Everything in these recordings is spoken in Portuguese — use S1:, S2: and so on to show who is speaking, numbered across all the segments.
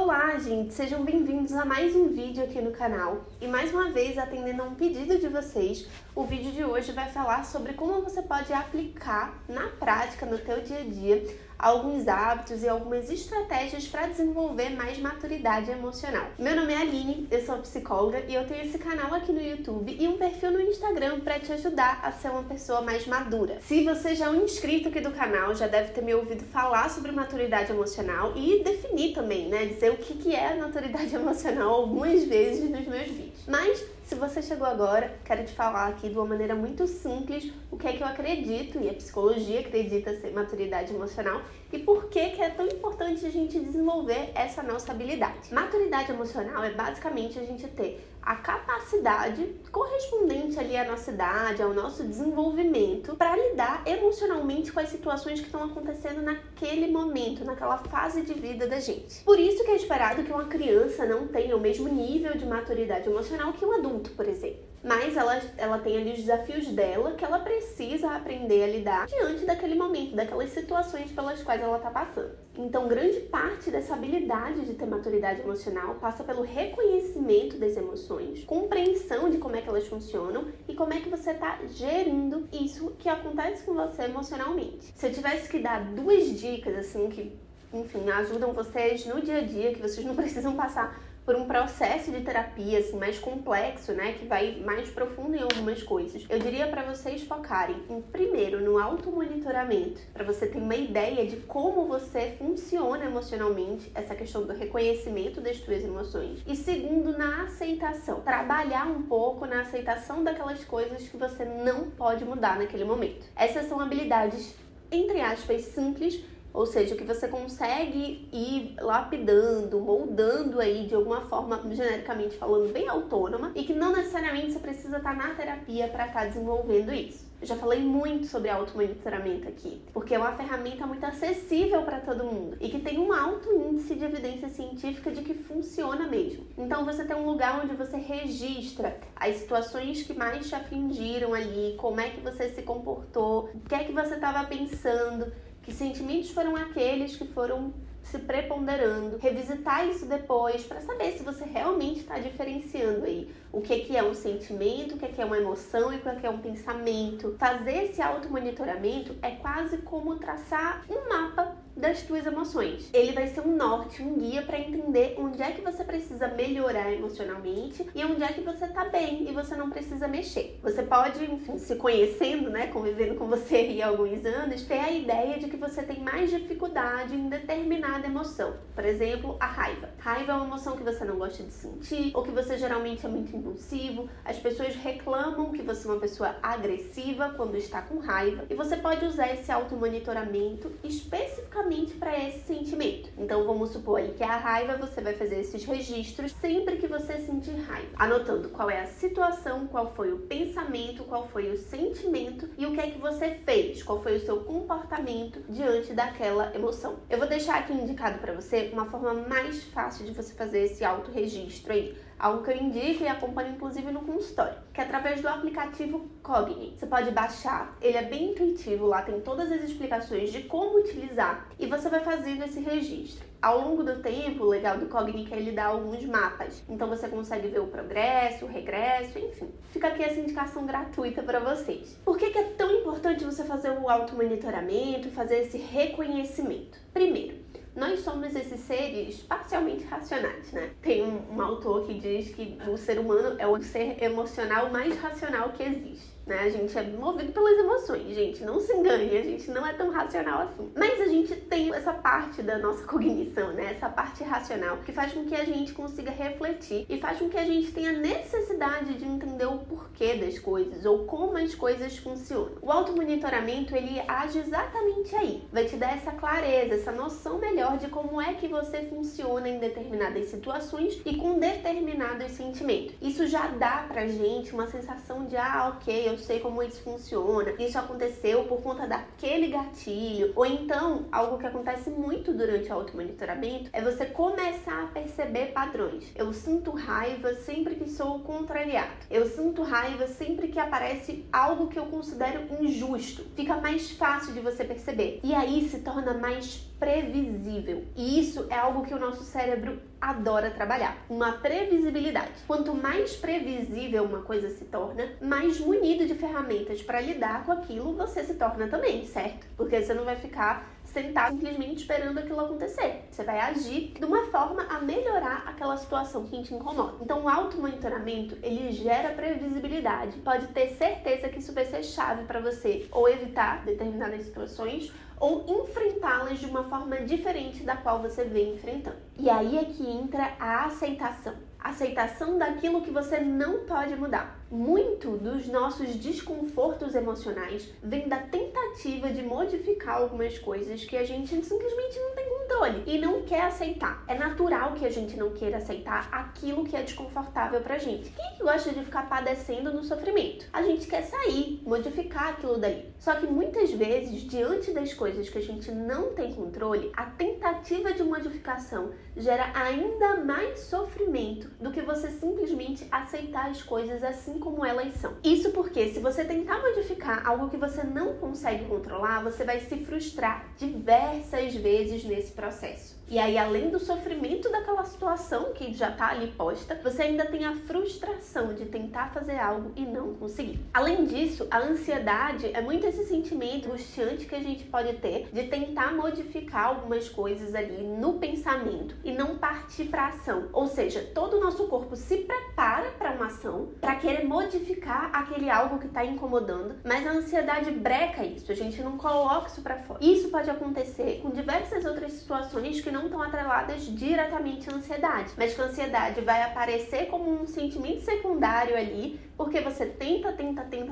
S1: Olá, gente! Sejam bem-vindos a mais um vídeo aqui no canal. E mais uma vez, atendendo a um pedido de vocês, o vídeo de hoje vai falar sobre como você pode aplicar na prática, no teu dia a dia, alguns hábitos e algumas estratégias para desenvolver mais maturidade emocional. Meu nome é Aline, eu sou psicóloga e eu tenho esse canal aqui no YouTube e um perfil no Instagram para te ajudar a ser uma pessoa mais madura. Se você já é um inscrito aqui do canal, já deve ter me ouvido falar sobre maturidade emocional e definir também, né? Dizer o que é a maturidade emocional algumas vezes nos meus vídeos. Mas, se você chegou agora, quero te falar aqui de uma maneira muito simples o que é que eu acredito e a psicologia acredita ser maturidade emocional e por que é tão importante a gente desenvolver essa nossa habilidade. Maturidade emocional é basicamente a gente ter a capacidade correspondente ali à nossa idade, ao nosso desenvolvimento, para lidar emocionalmente com as situações que estão acontecendo naquele momento, naquela fase de vida da gente. Por isso que é esperado que uma criança não tenha o mesmo nível de maturidade emocional que um adulto, por exemplo. Mas ela tem ali os desafios dela que ela precisa aprender a lidar diante daquele momento, daquelas situações pelas quais ela está passando. Então, grande parte dessa habilidade de ter maturidade emocional passa pelo reconhecimento das emoções, compreensão de como é que elas funcionam e como é que você está gerindo isso que acontece com você emocionalmente. Se eu tivesse que dar duas dicas, assim, que, enfim, ajudam vocês no dia a dia, que vocês não precisam passar por um processo de terapia assim, mais complexo, né, que vai mais profundo em algumas coisas. Eu diria para vocês focarem primeiro no automonitoramento, para você ter uma ideia de como você funciona emocionalmente, essa questão do reconhecimento das suas emoções. E segundo, na aceitação. Trabalhar um pouco na aceitação daquelas coisas que você não pode mudar naquele momento. Essas são habilidades, entre aspas, simples, ou seja, que você consegue ir lapidando, moldando aí de alguma forma, genericamente falando, bem autônoma e que não necessariamente você precisa estar na terapia para estar desenvolvendo isso. Eu já falei muito sobre automonitoramento aqui, porque é uma ferramenta muito acessível para todo mundo e que tem um alto índice de evidência científica de que funciona mesmo. Então você tem um lugar onde você registra as situações que mais te afligiram ali, como é que você se comportou, o que é que você estava pensando, que sentimentos foram aqueles que foram se preponderando, revisitar isso depois para saber se você realmente está diferenciando aí o que é um sentimento, o que é uma emoção e o que é um pensamento. Fazer esse automonitoramento é quase como traçar um mapa das tuas emoções. Ele vai ser um norte, um guia para entender onde é que você precisa melhorar emocionalmente e onde é que você tá bem e você não precisa mexer. Você pode, enfim, se conhecendo, né, convivendo com você há alguns anos, ter a ideia de que você tem mais dificuldade em determinada emoção. Por exemplo, a raiva. Raiva é uma emoção que você não gosta de sentir ou que você geralmente é muito impulsivo. As pessoas reclamam que você é uma pessoa agressiva quando está com raiva e você pode usar esse automonitoramento especificamente para esse sentimento. Então vamos supor aí que a raiva, você vai fazer esses registros sempre que você sentir raiva, anotando qual é a situação, qual foi o pensamento, qual foi o sentimento e o que é que você fez, qual foi o seu comportamento diante daquela emoção. Eu vou deixar aqui indicado para você uma forma mais fácil de você fazer esse autorregistro aí, algo que eu indico e acompanho inclusive no consultório, que é através do aplicativo Cogni. Você pode baixar, ele é bem intuitivo, lá tem todas as explicações de como utilizar e você vai fazendo esse registro. Ao longo do tempo, o legal do Cogni é que ele dá alguns mapas, então você consegue ver o progresso, o regresso, enfim. Fica aqui essa indicação gratuita para vocês. Por que é tão importante você fazer o automonitoramento e fazer esse reconhecimento? Primeiro, nós somos esses seres parcialmente racionais, né? Tem um autor que diz que o ser humano é o ser emocional mais racional que existe, né? A gente é movido pelas emoções, gente, não se engane, a gente não é tão racional assim. Mas a gente tem essa parte da nossa cognição, né? Essa parte racional que faz com que a gente consiga refletir e faz com que a gente tenha necessidade de entender o porquê das coisas ou como as coisas funcionam. O automonitoramento, ele age exatamente aí. Vai te dar essa clareza, essa noção melhor de como é que você funciona em determinadas situações e com determinados sentimentos. Isso já dá pra gente uma sensação de, ok, eu sei como isso funciona, isso aconteceu por conta daquele gatilho. Ou então, algo que acontece muito durante o automonitoramento é você começar a perceber padrões. Eu sinto raiva sempre que sou contrariado. Eu sinto raiva sempre que aparece algo que eu considero injusto. Fica mais fácil de você perceber. E aí se torna mais previsível. E isso é algo que o nosso cérebro adora trabalhar, uma previsibilidade. Quanto mais previsível uma coisa se torna, mais munido de ferramentas para lidar com aquilo você se torna também, certo? Porque você não vai ficar sentado simplesmente esperando aquilo acontecer. Você vai agir de uma forma a melhorar aquela situação que te incomoda. Então o automonitoramento, ele gera previsibilidade. Pode ter certeza que isso vai ser chave para você ou evitar determinadas situações ou enfrentá-las de uma forma diferente da qual você vem enfrentando. E aí é que entra a aceitação. Aceitação daquilo que você não pode mudar. Muito dos nossos desconfortos emocionais vem da tentativa de modificar algumas coisas que a gente simplesmente não tem controle e não quer aceitar. É natural que a gente não queira aceitar aquilo que é desconfortável pra gente. Quem é que gosta de ficar padecendo no sofrimento? A gente quer sair, modificar aquilo dali. Só que muitas vezes, diante das coisas que a gente não tem controle, a tentativa de modificação gera ainda mais sofrimento do que você simplesmente aceitar as coisas assim como elas são. Isso porque se você tentar modificar algo que você não consegue controlar, você vai se frustrar diversas vezes nesse processo. E aí, além do sofrimento daquela situação que já tá ali posta, você ainda tem a frustração de tentar fazer algo e não conseguir. Além disso, a ansiedade é muito esse sentimento angustiante que a gente pode ter de tentar modificar algumas coisas ali no pensamento e não partir para ação. Ou seja, todo o nosso corpo se prepara para uma ação, para querer modificar aquele algo que está incomodando, mas a ansiedade breca isso, a gente não coloca isso para fora. Isso pode acontecer com diversas outras situações que não estão atreladas diretamente à ansiedade, mas que a ansiedade vai aparecer como um sentimento secundário ali, porque você tenta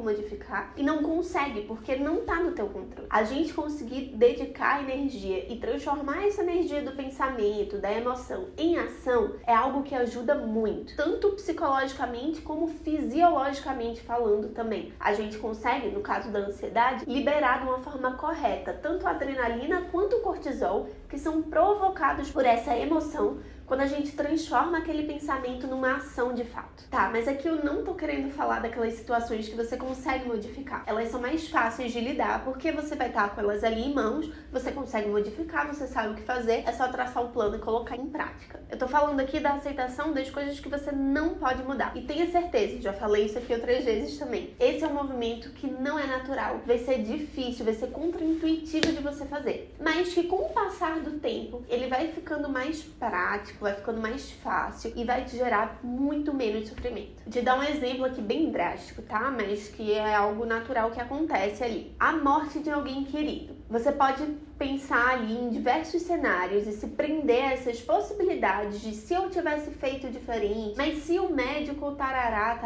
S1: modificar e não consegue, porque não está no teu controle. A gente conseguir dedicar energia e transformar essa energia do pensamento, da emoção em ação é algo que ajuda muito, tanto psicologicamente como fisiologicamente falando também. A gente consegue, no caso da ansiedade, liberar de uma forma correta tanto a adrenalina quanto o cortisol, que são provocados por essa emoção quando a gente transforma aquele pensamento numa ação de fato. Tá, mas aqui eu não tô querendo falar daquelas situações que você consegue modificar. Elas são mais fáceis de lidar, porque você vai estar com elas ali em mãos, você consegue modificar, você sabe o que fazer, é só traçar um plano e colocar em prática. Eu tô falando aqui da aceitação das coisas que você não pode mudar. E tenha certeza, já falei isso aqui outras vezes também. Esse é um movimento que não é natural, vai ser difícil, vai ser contraintuitivo de você fazer. Mas que com o passar do tempo, ele vai ficando mais prático, vai ficando mais fácil e vai te gerar muito menos sofrimento. Vou te dar um exemplo aqui bem drástico, tá? Mas que é algo natural que acontece ali. A morte de alguém querido. Você pode pensar ali em diversos cenários e se prender a essas possibilidades de se eu tivesse feito diferente, mas se o médico tarará,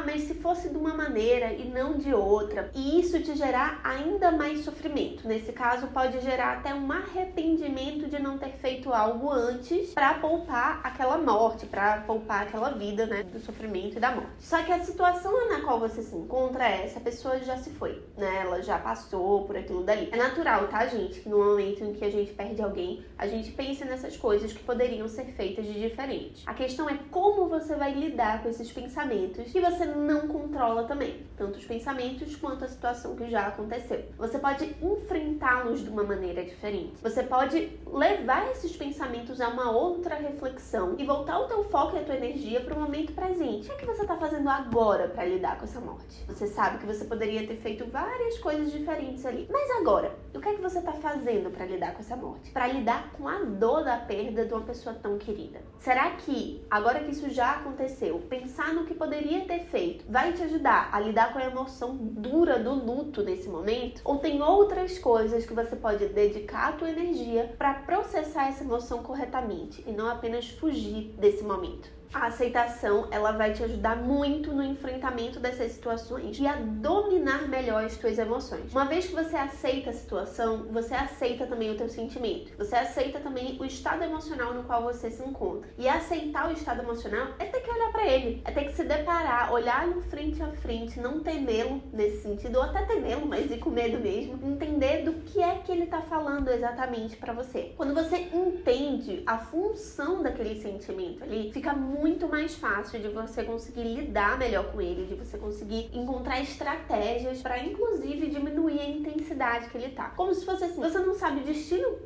S1: mas se fosse de uma maneira e não de outra, e isso te gerar ainda mais sofrimento. Nesse caso, pode gerar até um arrependimento de não ter feito algo antes para poupar aquela morte, para poupar aquela vida, né, do sofrimento e da morte. Só que a situação na qual você se encontra é essa pessoa já se foi, né? Ela já passou por aquilo dali. É natural, tá, gente? Que no momento em que a gente perde alguém, a gente pensa nessas coisas que poderiam ser feitas de diferente. A questão é como você vai lidar com esses pensamentos que você não controla também, tanto os pensamentos quanto a situação que já aconteceu. Você pode enfrentá-los de uma maneira diferente. Você pode levar esses pensamentos a uma outra reflexão e voltar o teu foco e a tua energia para o momento presente. O que você está fazendo agora para lidar com essa morte? Você sabe que você poderia ter feito várias coisas diferentes ali, mas agora, o que é que você está fazendo para lidar com essa morte? Para lidar com a dor da perda de uma pessoa tão querida? Será que, agora que isso já aconteceu, pensar no que poderia ter feito vai te ajudar a lidar com a emoção dura do luto nesse momento? Ou tem outras coisas que você pode dedicar a tua energia para processar essa emoção corretamente e não apenas fugir desse momento? A aceitação, ela vai te ajudar muito no enfrentamento dessas situações e a dominar melhor as tuas emoções. Uma vez que você aceita a situação, você aceita também o teu sentimento. Você aceita também o estado emocional no qual você se encontra. E aceitar o estado emocional é ter que olhar pra ele, é ter que se deparar, olhar-lhe frente a frente, não temê-lo nesse sentido, ou até temê-lo, mas ir com medo mesmo, entender do que é que ele tá falando exatamente pra você. Quando você entende a função daquele sentimento ali, fica muito mais fácil de você conseguir lidar melhor com ele, de você conseguir encontrar estratégias para inclusive diminuir a intensidade que ele tá. Como se fosse assim, você não sabe o destino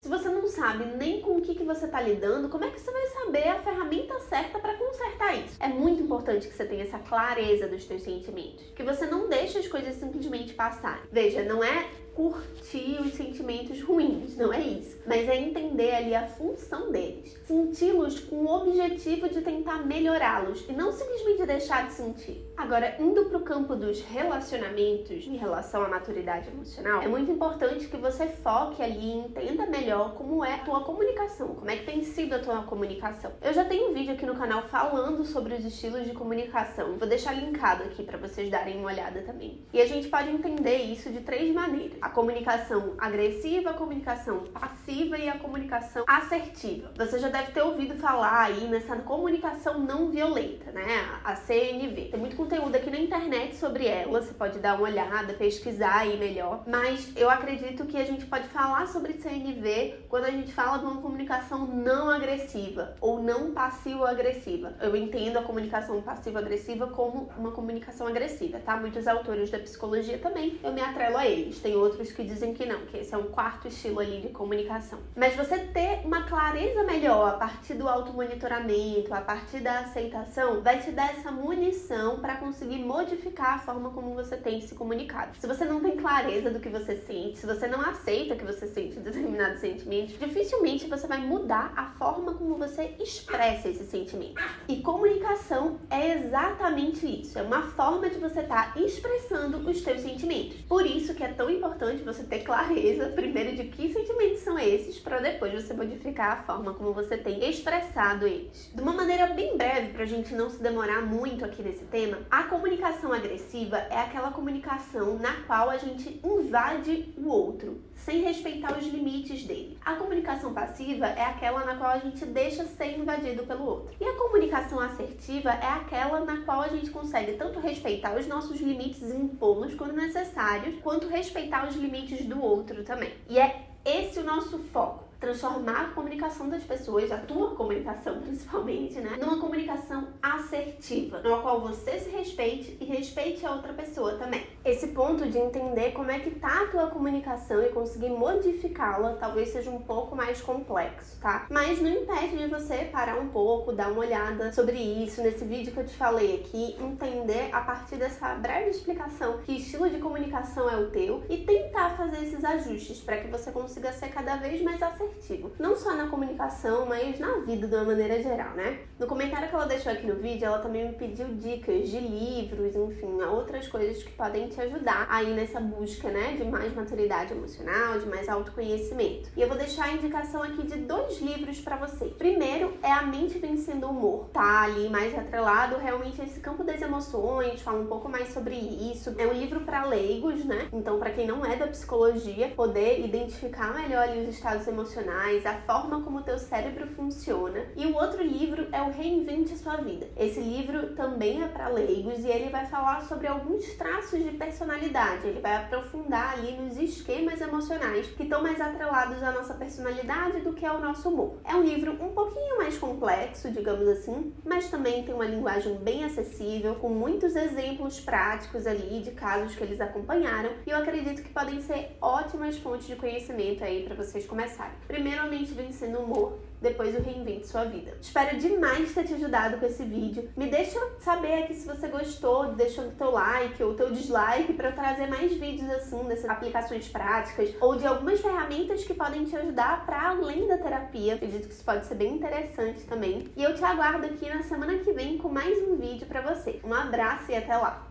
S1: Se você não sabe nem com o que você está lidando, como é que você vai saber a ferramenta certa para consertar isso? É muito importante que você tenha essa clareza dos seus sentimentos, que você não deixe as coisas simplesmente passarem. Veja, não é curtir os sentimentos ruins, não é isso, mas é entender ali a função deles, senti-los com o objetivo de tentar melhorá-los e não simplesmente deixar de sentir. Agora, indo para o campo dos relacionamentos em relação à maturidade emocional, é muito importante que você foque ali e entenda melhor como é a tua comunicação, como é que tem sido a tua comunicação. Eu já tenho um vídeo aqui no canal falando sobre os estilos de comunicação, vou deixar linkado aqui para vocês darem uma olhada também. E a gente pode entender isso de 3 maneiras: a comunicação agressiva, a comunicação passiva e a comunicação assertiva. Você já deve ter ouvido falar aí nessa comunicação não violenta, né? A CNV. Tem muito conteúdo aqui na internet sobre ela, você pode dar uma olhada, pesquisar aí melhor. Mas eu acredito que a gente pode falar sobre CNV quando a gente fala de uma comunicação não agressiva ou não passivo-agressiva. Eu entendo a comunicação passivo-agressiva como uma comunicação agressiva, tá? Muitos autores da psicologia também, eu me atrelo a eles. Tem outros que dizem que não, que esse é um 4º estilo ali de comunicação. Mas você ter uma clareza melhor a partir do automonitoramento, a partir da aceitação, vai te dar essa munição para conseguir modificar a forma como você tem se comunicado. Se você não tem clareza do que você sente, se você não aceita que você sente determinados sentimentos, dificilmente você vai mudar a forma como você expressa esses sentimentos. E comunicação é exatamente isso, é uma forma de você estar expressando os teus sentimentos. Por isso que é tão importante você ter clareza, primeiro, de que sentimentos são esses, para depois você modificar a forma como você tem expressado eles. De uma maneira bem breve, pra gente não se demorar muito aqui nesse tema, a comunicação agressiva é aquela comunicação na qual a gente invade o outro, sem respeitar os limites dele. A comunicação passiva é aquela na qual a gente deixa ser invadido pelo outro. E a comunicação assertiva é aquela na qual a gente consegue tanto respeitar os nossos limites e impô-los quando necessários, quanto respeitar os limites do outro também. E é esse o nosso foco: transformar a comunicação das pessoas, a tua comunicação principalmente, né, numa comunicação assertiva, na qual você se respeite e respeite a outra pessoa também. Esse ponto de entender como é que tá a tua comunicação e conseguir modificá-la talvez seja um pouco mais complexo, tá? Mas não impede de você parar um pouco, dar uma olhada sobre isso, nesse vídeo que eu te falei aqui, entender a partir dessa breve explicação que estilo de comunicação é o teu e tentar fazer esses ajustes para que você consiga ser cada vez mais assertivo. Não só na comunicação, mas na vida de uma maneira geral, né? No comentário que ela deixou aqui no vídeo, ela também me pediu dicas de livros, enfim, outras coisas que podem te ajudar aí nessa busca, né, de mais maturidade emocional, de mais autoconhecimento. E eu vou deixar a indicação aqui de 2 livros pra você. Primeiro é A Mente Vencendo o Humor. Tá ali mais atrelado realmente a esse campo das emoções, fala um pouco mais sobre isso. É um livro pra leigos, né? Então, pra quem não é da psicologia, poder identificar melhor ali os estados emocionais, a forma como o teu cérebro funciona. E o outro livro é o Reinvente Sua Vida. Esse livro também é para leigos e ele vai falar sobre alguns traços de personalidade. Ele vai aprofundar ali nos esquemas emocionais que estão mais atrelados à nossa personalidade do que ao nosso humor. É um livro um pouquinho mais complexo, digamos assim, mas também tem uma linguagem bem acessível, com muitos exemplos práticos ali de casos que eles acompanharam, e eu acredito que podem ser ótimas fontes de conhecimento aí para vocês começarem. Primeiro, A Mente Vencendo o Humor, depois o Reinvente Sua Vida. Espero demais ter te ajudado com esse vídeo. Me deixa saber aqui se você gostou, deixa o teu like ou o teu dislike para eu trazer mais vídeos assim, dessas aplicações práticas ou de algumas ferramentas que podem te ajudar para além da terapia. Acredito que isso pode ser bem interessante também. E eu te aguardo aqui na semana que vem com mais um vídeo para você. Um abraço e até lá!